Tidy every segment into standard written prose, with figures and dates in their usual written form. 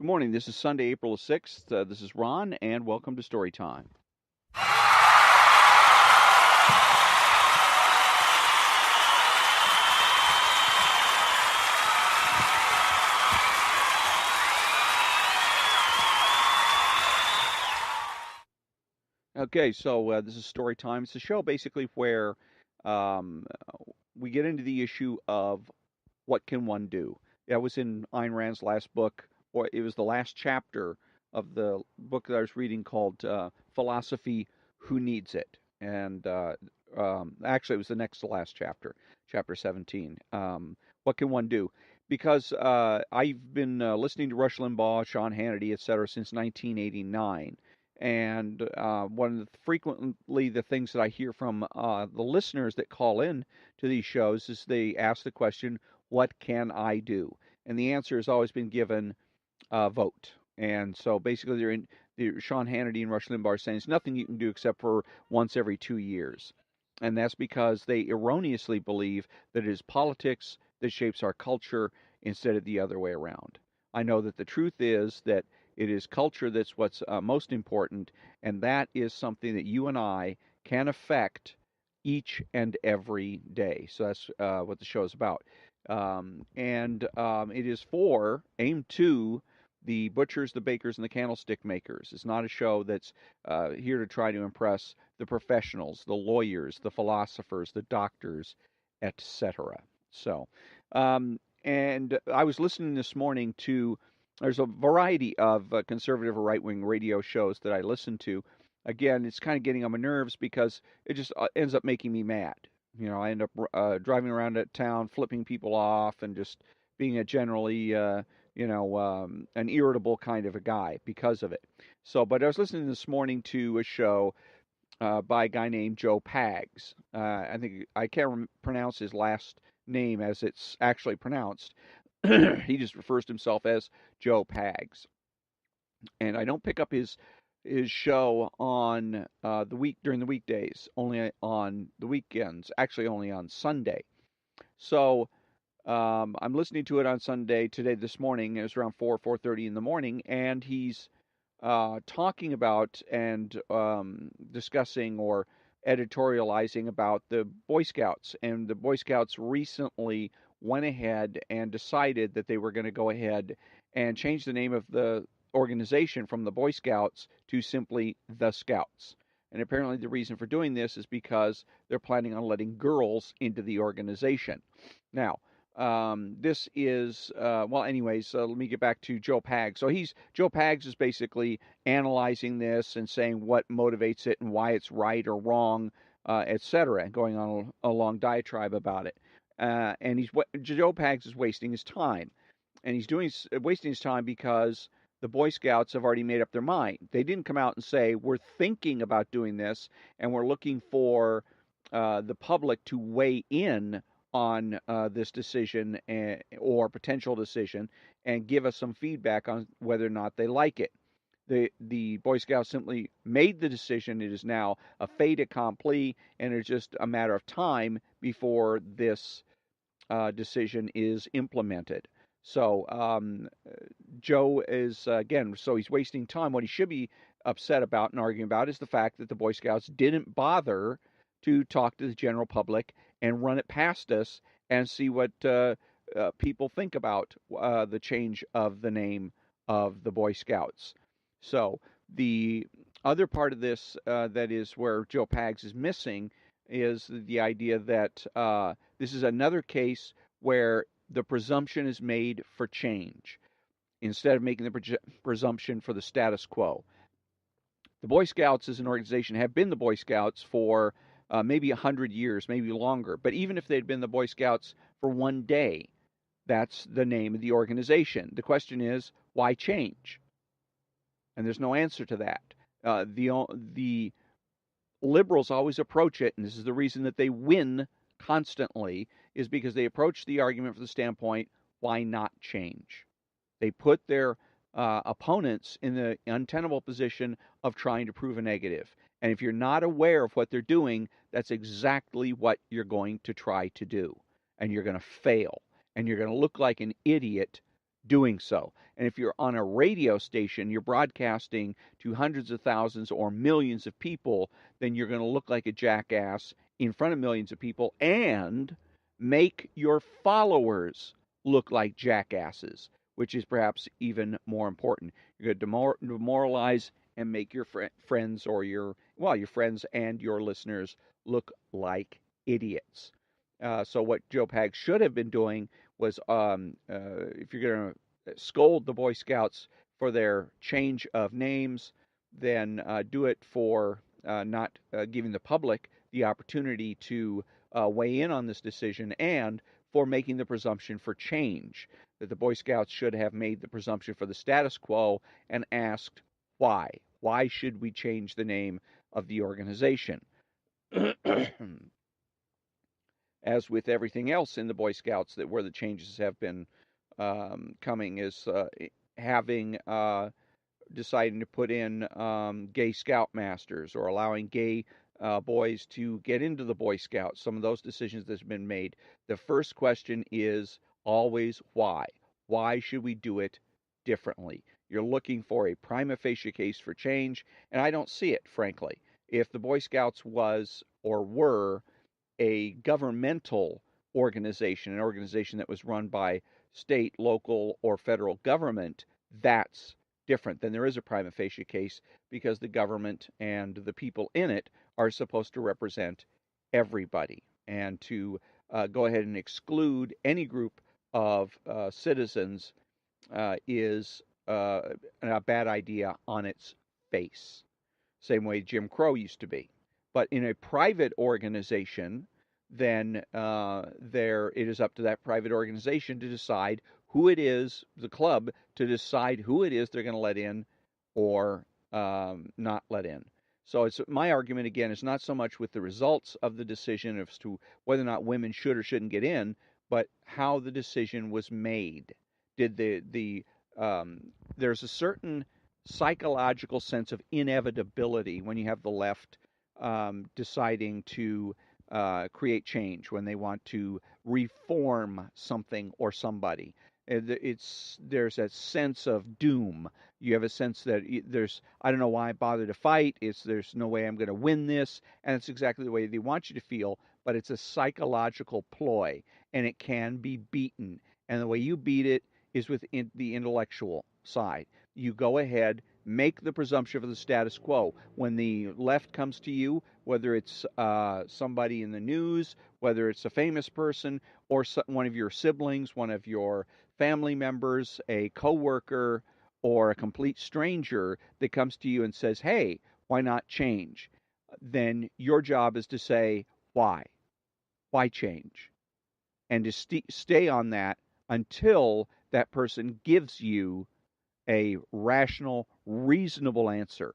Good morning. This is Sunday, April 6th. This is Ron, and welcome to Story Time. Okay, so this is Story Time. It's a show basically where um, we get into the issue of what can one do. That was in Ayn Rand's last book, or it was the last chapter of the book that I was reading called Philosophy Who Needs It? And actually, it was the next to last chapter, chapter 17. What can one do? Because I've been listening to Rush Limbaugh, Sean Hannity, et cetera, since 1989. And one of frequently the things that I hear from the listeners that call in to these shows is they ask the question, what can I do? And the answer has always been given, vote. And so basically, Sean Hannity and Rush Limbaugh are saying there's nothing you can do except for once every 2 years. And that's because they erroneously believe that it is politics that shapes our culture instead of the other way around. I know that the truth is that it is culture that's what's most important, and that is something that you and I can affect each and every day. So that's what the show is about. And it is aimed to the butchers, the bakers, and the candlestick makers. It's not a show that's here to try to impress the professionals, the lawyers, the philosophers, the doctors, etc. So, and I was listening this morning to, there's a variety of conservative or right wing radio shows that I listen to. Again, it's kind of getting on my nerves because it just ends up making me mad. I end up driving around at town, flipping people off, and just being a generally, an irritable kind of a guy because of it. So, but I was listening this morning to a show by a guy named Joe Pags. I think I can't pronounce his last name as it's actually pronounced. He just refers to himself as Joe Pags, and I don't pick up his show on the week during the weekdays, only on the weekends. Actually, only on Sunday. So I'm listening to it on Sunday today. This morning it was around 4:30 in the morning, and he's talking about and discussing or editorializing about the Boy Scouts. And the Boy Scouts recently went ahead and decided that they were going to go ahead and change the name of the organization from the Boy Scouts to simply the Scouts. And apparently, the reason for doing this is because they're planning on letting girls into the organization. Now, this is well. Anyways, let me get back to Joe Pags. So Joe Pags is basically analyzing this and saying what motivates it and why it's right or wrong, etc., and going on a long diatribe about it. And Joe Pags is wasting his time, and he's wasting his time because the Boy Scouts have already made up their mind. They didn't come out and say we're thinking about doing this and we're looking for the public to weigh in on this decision or potential decision and give us some feedback on whether or not they like it. The Boy Scouts simply made the decision. It is now a fait accompli, and it's just a matter of time before this decision is implemented. So Joe is again, so he's wasting time. What he should be upset about and arguing about is the fact that the Boy Scouts didn't bother to talk to the general public and run it past us and see what people think about the change of the name of the Boy Scouts. So the other part of this that is where Joe Pags is missing is the idea that this is another case where the presumption is made for change instead of making the presumption for the status quo. The Boy Scouts as an organization have been the Boy Scouts for maybe 100 years, maybe longer. But even if they'd been the Boy Scouts for one day, that's the name of the organization. The question is, why change? And there's no answer to that. The liberals always approach it, and this is the reason that they win constantly, is because they approach the argument from the standpoint, why not change? They put their opponents in the untenable position of trying to prove a negative. And if you're not aware of what they're doing, that's exactly what you're going to try to do. And you're going to fail. And you're going to look like an idiot doing so. And if you're on a radio station, you're broadcasting to hundreds of thousands or millions of people, then you're going to look like a jackass in front of millions of people and make your followers look like jackasses, which is perhaps even more important. You're going to demoralize and make your friends or your friends and your listeners look like idiots. So what Joe Pag should have been doing was, if you're going to scold the Boy Scouts for their change of names, then do it for not giving the public the opportunity to weigh in on this decision, and for making the presumption for change. That the Boy Scouts should have made the presumption for the status quo and asked why. Why should we change the name of the organization? As with everything else in the Boy Scouts, that where the changes have been coming, is having deciding to put in gay scoutmasters, or allowing gay boys to get into the Boy Scouts. Some of those decisions that have been made. The first question is always why. Why should we do it differently? You're looking for a prima facie case for change, and I don't see it, frankly. If the Boy Scouts was or were a governmental organization, an organization that was run by state, local, or federal government, that's different. Then there is a prima facie case, because the government and the people in it are supposed to represent everybody. And to go ahead and exclude any group of citizens is a bad idea on its face. Same way Jim Crow used to be. But in a private organization, then it is up to that private organization to decide who it is, the club, to decide who it is they're going to let in or not let in. So it's my argument, again, is not so much with the results of the decision as to whether or not women should or shouldn't get in, but how the decision was made. Did there's a certain psychological sense of inevitability when you have the left deciding to create change, when they want to reform something or somebody. There's a sense of doom. You have a sense that I don't know why I bother to fight. There's no way I'm going to win this, and it's exactly the way they want you to feel. But it's a psychological ploy, and it can be beaten. And the way you beat it is with the intellectual side. You go ahead, make the presumption for the status quo. When the left comes to you, whether it's somebody in the news, whether it's a famous person, or one of your siblings, one of your family members, a coworker, or a complete stranger that comes to you and says, hey, why not change? Then your job is to say, why? Why change? And to stay on that until that person gives you a rational, reasonable answer.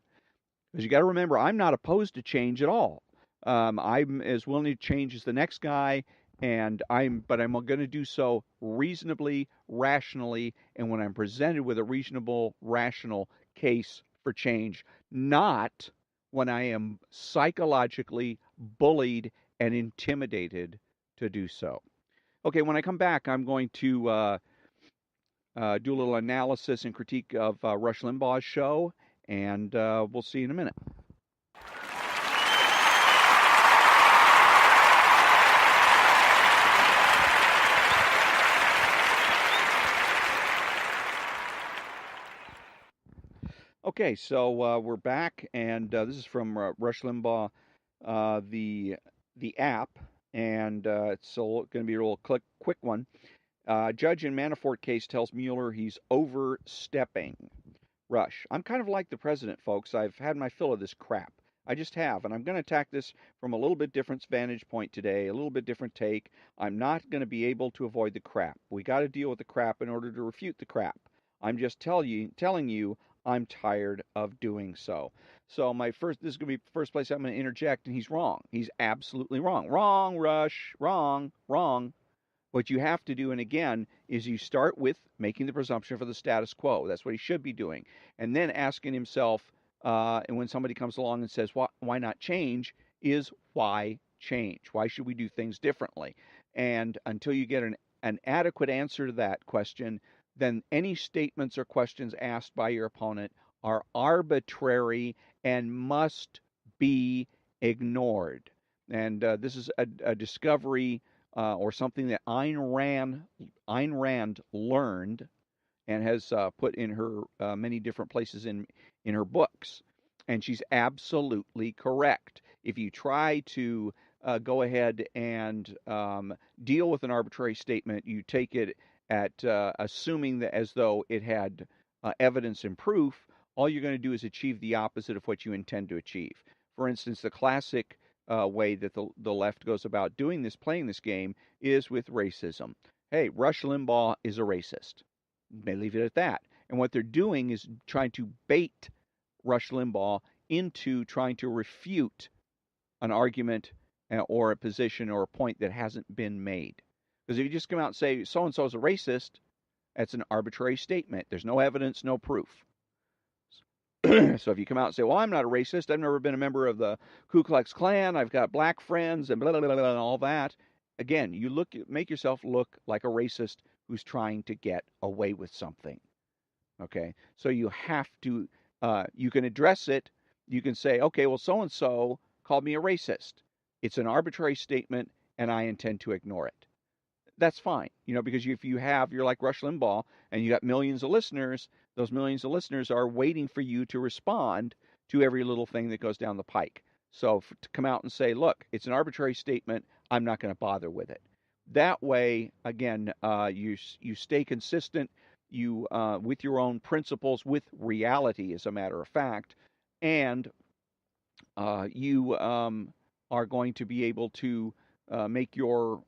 Because you got to remember, I'm not opposed to change at all. I'm as willing to change as the next guy, but I'm going to do so reasonably, rationally, and when I'm presented with a reasonable, rational case for change, not when I am psychologically bullied and intimidated to do so. Okay, when I come back, I'm going to do a little analysis and critique of Rush Limbaugh's show, and we'll see you in a minute. Okay, so we're back, and this is from Rush Limbaugh, the app, and it's going to be a little quick one. Judge in Manafort case tells Mueller he's overstepping. Rush: I'm kind of like the president, folks. I've had my fill of this crap. I just have, and I'm going to attack this from a little bit different vantage point today, a little bit different take. I'm not going to be able to avoid the crap. We got to deal with the crap in order to refute the crap. I'm just telling you I'm tired of doing so. So this is going to be the first place I'm going to interject, and he's wrong. He's absolutely wrong. Wrong, Rush. Wrong. What you have to do, and again, is you start with making the presumption for the status quo. That's what he should be doing. And then asking himself, and when somebody comes along and says, why not change, is why change? Why should we do things differently? And until you get an adequate answer to that question, then any statements or questions asked by your opponent are arbitrary and must be ignored. And this is a discovery or something that Ayn Rand learned and has put in her many different places in her books. And she's absolutely correct. If you try to go ahead and deal with an arbitrary statement, you take it at assuming that as though it had evidence and proof. All you're going to do is achieve the opposite of what you intend to achieve. For instance, the classic way that the left goes about doing this, playing this game, is with racism. Hey, Rush Limbaugh is a racist. They leave it at that. And what they're doing is trying to bait Rush Limbaugh into trying to refute an argument or a position or a point that hasn't been made. Because if you just come out and say so and so is a racist, that's an arbitrary statement. There's no evidence, no proof. So if you come out and say, well, I'm not a racist, I've never been a member of the Ku Klux Klan, I've got black friends and blah, blah, blah, blah, and all that, again, you make yourself look like a racist who's trying to get away with something. Okay? So you have to, you can address it. You can say, okay, well, so-and-so called me a racist. It's an arbitrary statement, and I intend to ignore it. That's fine, because if you're like Rush Limbaugh and you got millions of listeners, those millions of listeners are waiting for you to respond to every little thing that goes down the pike. So to come out and say, look, it's an arbitrary statement, I'm not going to bother with it. That way, again, you stay consistent, you with your own principles, with reality, as a matter of fact, and you are going to be able to make your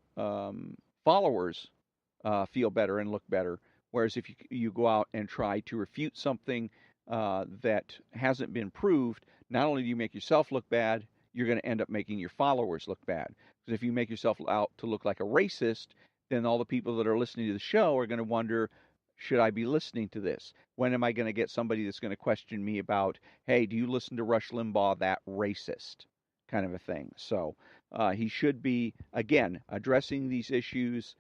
followers feel better and look better. Whereas if you go out and try to refute something that hasn't been proved, not only do you make yourself look bad, you're going to end up making your followers look bad. Because if you make yourself out to look like a racist, then all the people that are listening to the show are going to wonder, should I be listening to this? When am I going to get somebody that's going to question me about, hey, do you listen to Rush Limbaugh, that racist? Kind of a thing. So he should be, again, addressing these issues.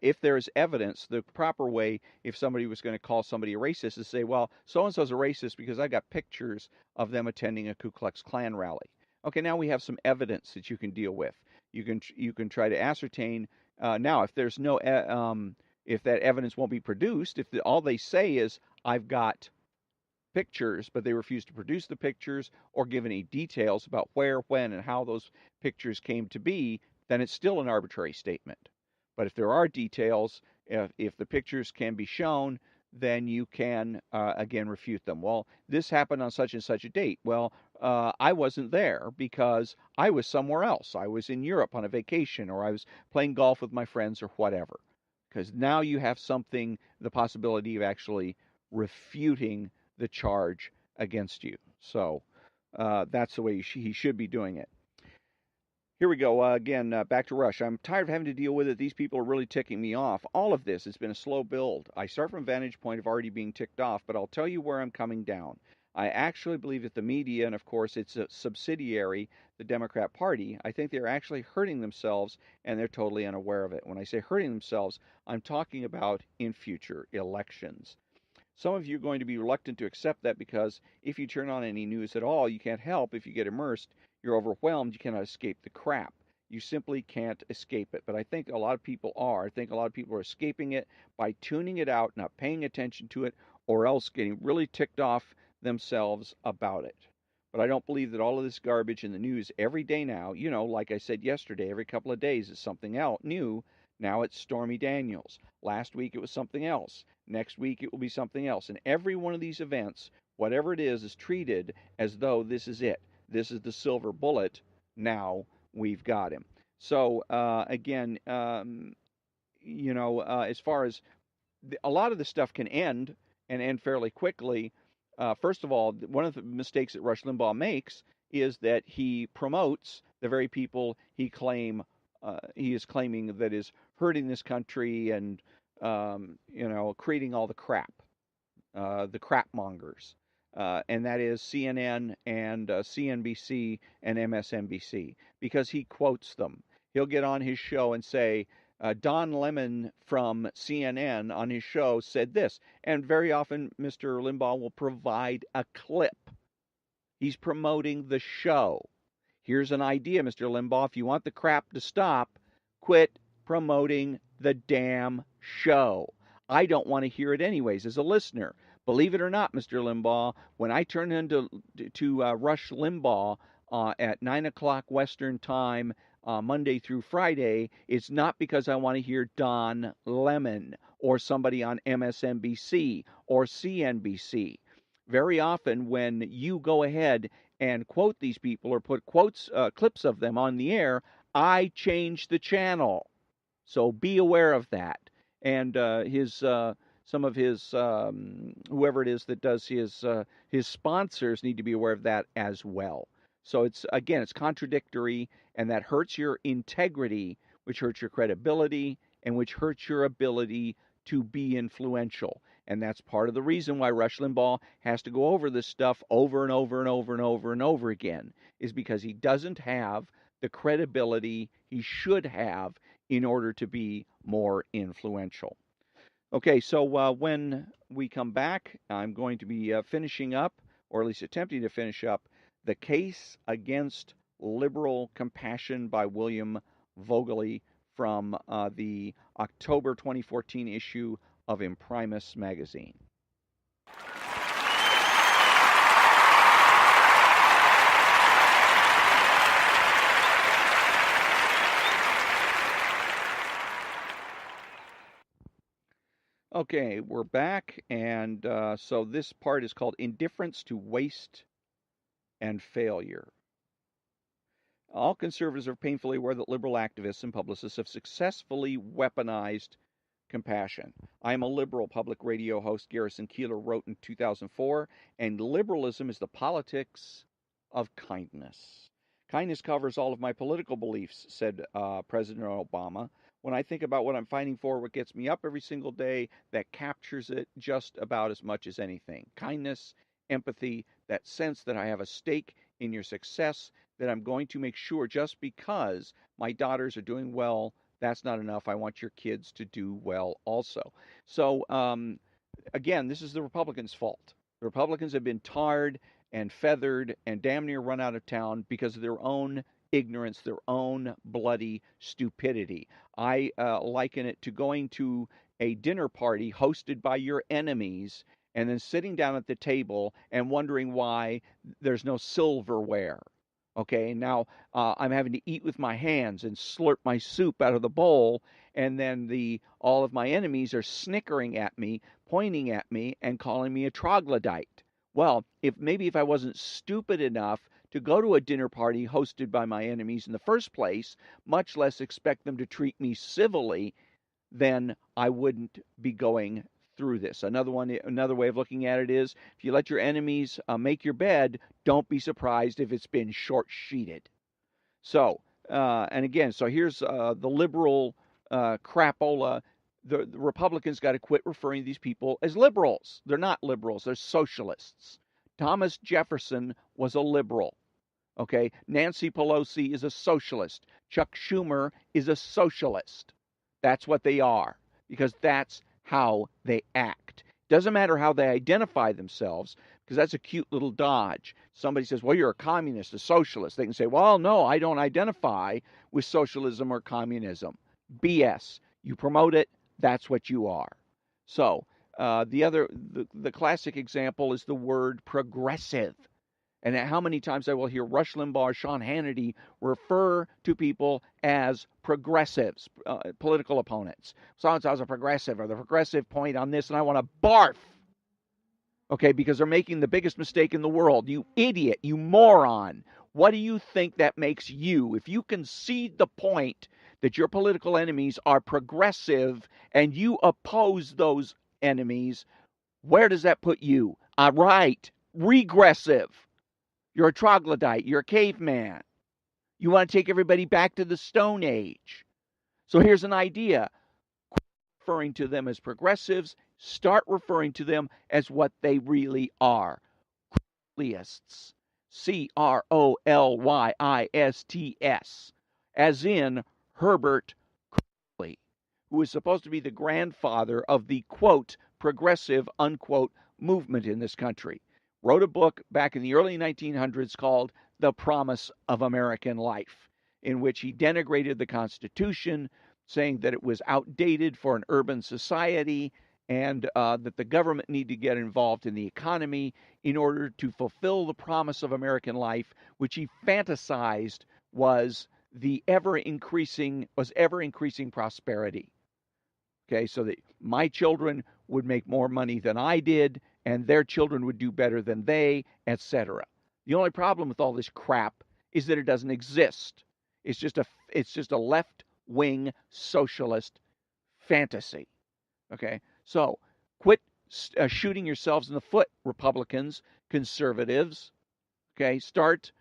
If there's evidence, the proper way, if somebody was going to call somebody a racist, is say, well, so-and-so's a racist because I got pictures of them attending a Ku Klux Klan rally. Okay, now we have some evidence that you can deal with. You can try to ascertain. Now, if there's no, if that evidence won't be produced, if all they say is, I've got pictures, but they refuse to produce the pictures or give any details about where, when, and how those pictures came to be, then it's still an arbitrary statement. But if there are details, if the pictures can be shown, then you can, again, refute them. Well, this happened on such and such a date. Well, I wasn't there because I was somewhere else. I was in Europe on a vacation, or I was playing golf with my friends, or whatever. Because now you have something, the possibility of actually refuting the charge against you. So that's the way he should be doing it. Here we go. Again, back to Rush. I'm tired of having to deal with it. These people are really ticking me off. All of this has been a slow build. I start from a vantage point of already being ticked off, but I'll tell you where I'm coming down. I actually believe that the media, and of course it's a subsidiary, the Democrat Party, I think they're actually hurting themselves, and they're totally unaware of it. When I say hurting themselves, I'm talking about in future elections. Some of you are going to be reluctant to accept that because if you turn on any news at all, you can't help. If you get immersed, you're overwhelmed. You cannot escape the crap. You simply can't escape it. But I think a lot of people are. I think a lot of people are escaping it by tuning it out, not paying attention to it, or else getting really ticked off themselves about it. But I don't believe that all of this garbage in the news every day now, like I said yesterday, every couple of days is something else new. Now it's Stormy Daniels. Last week it was something else. Next week it will be something else. And every one of these events, whatever it is treated as though this is it. This is the silver bullet. Now we've got him. So again, as far as a lot of this stuff can end and end fairly quickly. First of all, one of the mistakes that Rush Limbaugh makes is that he promotes the very people he is claiming that is hurting this country and creating all the crap, the crap mongers, and that is CNN and CNBC and MSNBC, because he quotes them. He'll get on his show and say, Don Lemon from CNN on his show said this, and very often Mr. Limbaugh will provide a clip. He's promoting the show. Here's an idea, Mr. Limbaugh. If you want the crap to stop, quit promoting the damn show. I don't want to hear it anyways as a listener. Believe it or not, Mr. Limbaugh, when I turn into Rush Limbaugh at 9 o'clock Western Time, Monday through Friday, it's not because I want to hear Don Lemon or somebody on MSNBC or CNBC. Very often when you go ahead and quote these people or put clips of them on the air, I change the channel. So be aware of that. And some of his whoever it is that does his sponsors need to be aware of that as well. So it's contradictory, and that hurts your integrity, which hurts your credibility, and which hurts your ability to be influential. And that's part of the reason why Rush Limbaugh has to go over this stuff over and over and over and over and over again, is because he doesn't have the credibility he should have in order to be more influential. Okay, so when we come back, I'm going to be finishing up, or at least attempting to finish up, The Case Against Liberal Compassion by William Voegeli from the October 2014 issue of Imprimis magazine. Okay, we're back, and so this part is called Indifference to Waste and Failure. All conservatives are painfully aware that liberal activists and publicists have successfully weaponized compassion. I am a liberal, public radio host, Garrison Keillor wrote in 2004, and liberalism is the politics of kindness. Kindness covers all of my political beliefs, said President Obama. When I think about what I'm fighting for, what gets me up every single day, that captures it just about as much as anything. Kindness, empathy, that sense that I have a stake in your success, that I'm going to make sure just because my daughters are doing well, that's not enough. I want your kids to do well also. So, again, this is the Republicans' fault. The Republicans have been tarred and feathered and damn near run out of town because of their own ignorance, their own bloody stupidity. I liken it to going to a dinner party hosted by your enemies and then sitting down at the table and wondering why there's no silverware. Okay, now I'm having to eat with my hands and slurp my soup out of the bowl, and then all of my enemies are snickering at me, pointing at me, and calling me a troglodyte. Well, if I wasn't stupid enough to go to a dinner party hosted by my enemies in the first place, much less expect them to treat me civilly, then I wouldn't be going through this. Another way of looking at it is, if you let your enemies make your bed, don't be surprised if it's been short-sheeted. So, and again, so here's the liberal crapola. The Republicans got to quit referring to these people as liberals. They're not liberals. They're socialists. Thomas Jefferson was a liberal. Okay, Nancy Pelosi is a socialist. Chuck Schumer is a socialist. That's what they are, because that's how they act. Doesn't matter how they identify themselves, because that's a cute little dodge. Somebody says, well, you're a communist, a socialist. They can say, well, no, I don't identify with socialism or communism. BS. You promote it, that's what you are. So the classic example is the word progressive. And how many times I will hear Rush Limbaugh or Sean Hannity refer to people as progressives, political opponents. So-and-so's a progressive, or the progressive point on this, and I want to barf. Okay, because they're making the biggest mistake in the world. You idiot, you moron. What do you think that makes you? If you concede the point that your political enemies are progressive and you oppose those enemies, where does that put you? Right, regressive. You're a troglodyte. You're a caveman. You want to take everybody back to the Stone Age. So here's an idea. Quit referring to them as progressives. Start referring to them as what they really are. Crowleyists. Crolyists. As in Herbert Crowley. who was supposed to be the grandfather of the quote progressive unquote movement in this country, wrote a book back in the early 1900s called The Promise of American Life, in which he denigrated the Constitution, saying that it was outdated for an urban society and that the government needed to get involved in the economy in order to fulfill the promise of American life, which he fantasized was the ever increasing prosperity. Okay, so that my children would make more money than I did, and their children would do better than they, etc. The only problem with all this crap is that it doesn't exist. It's just a left wing socialist fantasy. Okay, so quit shooting yourselves in the foot, Republicans, conservatives. Okay, start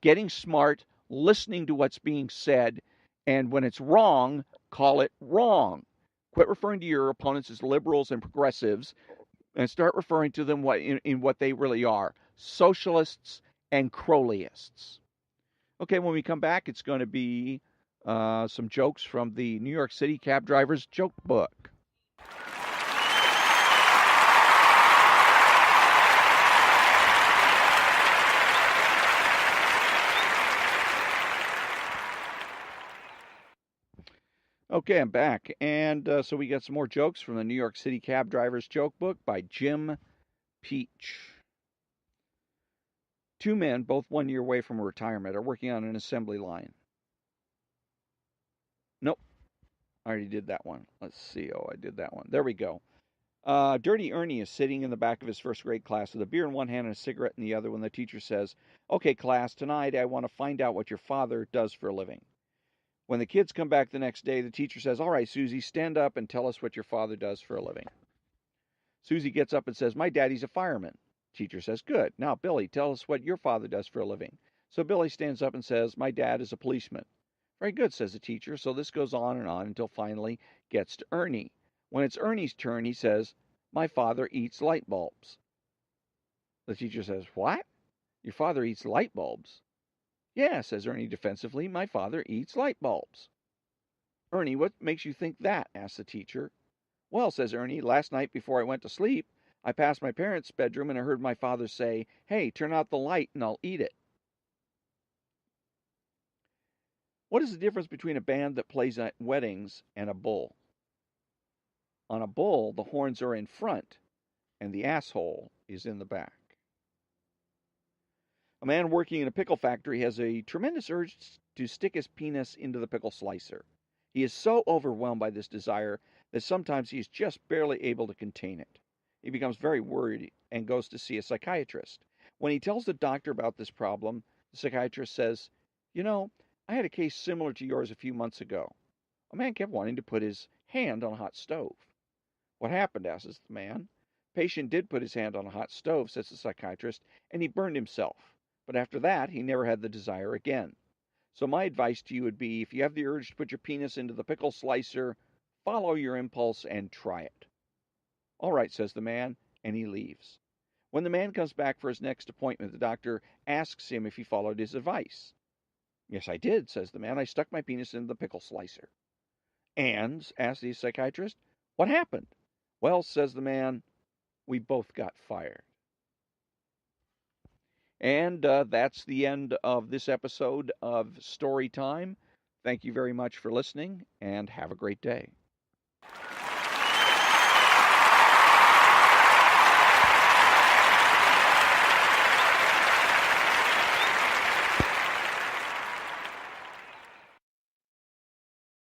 getting smart, listening to what's being said, and when it's wrong, call it wrong. Quit referring to your opponents as liberals and progressives, and start referring to them in what they really are: socialists and Croleyists. Okay, when we come back, it's going to be some jokes from the New York City Cab Drivers Joke Book. Okay, I'm back. And so we got some more jokes from the New York City Cab Drivers Joke Book by Jim Peach. Two men, both 1 year away from retirement, are working on an assembly line. Nope, I already did that one. Let's see. Oh, I did that one. There we go. Dirty Ernie is sitting in the back of his first grade class with a beer in one hand and a cigarette in the other when the teacher says, "Okay, class, tonight I want to find out what your father does for a living." When the kids come back the next day, the teacher says, "All right, Susie, stand up and tell us what your father does for a living." Susie gets up and says, "My daddy's a fireman." Teacher says, "Good. Now, Billy, tell us what your father does for a living." So Billy stands up and says, "My dad is a policeman." "Very good," says the teacher. So this goes on until finally gets to Ernie. When it's Ernie's turn, he says, "My father eats light bulbs." The teacher says, "What? Your father eats light bulbs?" "Yeah," says Ernie defensively, "my father eats light bulbs." "Ernie, what makes you think that?" asks the teacher. "Well," says Ernie, "last night before I went to sleep, I passed my parents' bedroom and I heard my father say, 'Hey, turn out the light and I'll eat it.'" What is the difference between a band that plays at weddings and a bull? On a bull, the horns are in front and the asshole is in the back. A man working in a pickle factory has a tremendous urge to stick his penis into the pickle slicer. He is so overwhelmed by this desire that sometimes he is just barely able to contain it. He becomes very worried and goes to see a psychiatrist. When he tells the doctor about this problem, the psychiatrist says, "You know, I had a case similar to yours a few months ago. A man kept wanting to put his hand on a hot stove." "What happened?" asks the man. "Patient did put his hand on a hot stove," says the psychiatrist, "and he burned himself. But after that, he never had the desire again. So my advice to you would be, if you have the urge to put your penis into the pickle slicer, follow your impulse and try it." "All right," says the man, and he leaves. When the man comes back for his next appointment, the doctor asks him if he followed his advice. "Yes, I did," says the man. "I stuck my penis into the pickle slicer." "And," asks the psychiatrist, "what happened?" "Well," says the man, "we both got fired." And that's the end of this episode of Story Time. Thank you very much for listening, and have a great day.